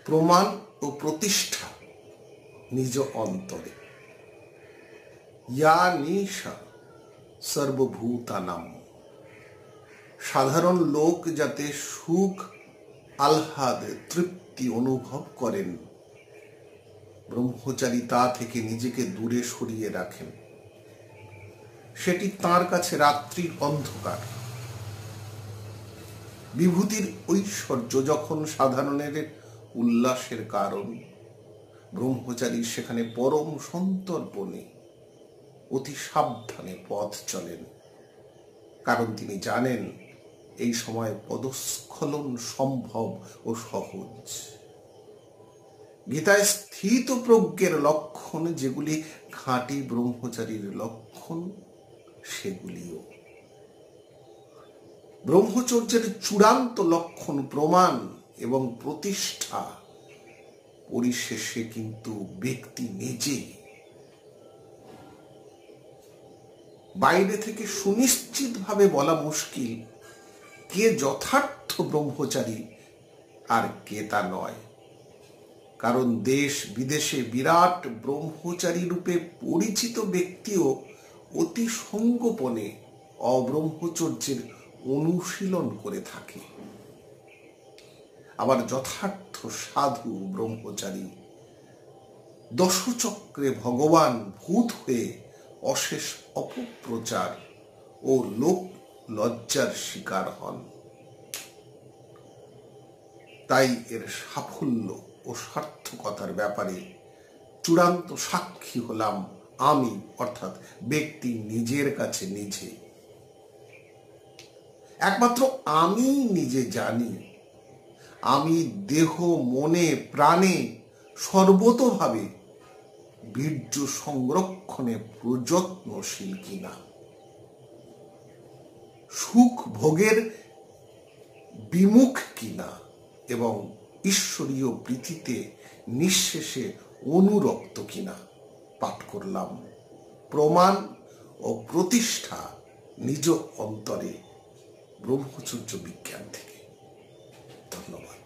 প্রমাণ ও প্রতিষ্ঠা নিজ অন্তরে। ইয়া নিশা সর্বভূতানাম। সাধারণ লোক যাতে সুখ, আহ্লাদ, তৃপ্তি অনুভব করেন, ব্রহ্মচারী তা থেকে নিজেকে দূরে সরিয়ে রাখেন। সেটি তার কাছে রাত্রির অন্ধকার। বিভূতির ঐশ্বর্য যখন সাধারণের উল্লাসের কারণ, ব্রহ্মচারী সেখানে পরম সন্তর্পণে অতি সাবধানে পথ চলেন, কারণ তিনি জানেন এই সময় পদস্খলন সম্ভব ও সহজ। গীতায় স্থিত প্রজ্ঞের লক্ষণ যেগুলি খাঁটি ব্রহ্মচারীর লক্ষণ, সেগুলিও। ব্রহ্মচর্যের চূড়ান্ত লক্ষণ প্রমাণ এবং প্রতিষ্ঠা। পরিশেষে কিন্তু ব্যক্তি নিজে। বাইরে থেকে সুনিশ্চিতভাবে বলা মুশকিল কে যথার্থ ব্রহ্মচারী আর কে তা নয়, কারণ দেশ বিদেশে বিরাট ব্রহ্মচারী রূপে পরিচিত ব্যক্তিও অতি সঙ্গোপনে অব্রহ্মচর্যের অনুশীলন করে থাকে। আবার যথার্থ সাধু ব্রহ্মচারী দশচক্রে ভগবান ভূত হয়ে অশেষ অপপ্রচার ও লোক লজ্জার শিকার হন। তাই এর সাফল্য ও সার্থকতার ব্যাপারে চূড়ান্ত সাক্ষী হলাম আমি, অর্থাৎ ব্যক্তি নিজের কাছে নিজে। একমাত্র আমি নিজে জানি আমি দেহ, মনে, প্রাণে সর্বতোভাবে বীর্য সংরক্ষণে প্রযত্নশীল কিনা, সুখ ভোগের বিমুখ কিনা এবং ঈশ্বরীয় প্রীতিতে নিঃশেষে অনুরক্ত কিনা। পাঠ করলাম প্রমাণ ও প্রতিষ্ঠা নিজ অন্তরে, ব্রহ্মচর্য বিজ্ঞান থেকে। ধন্যবাদ।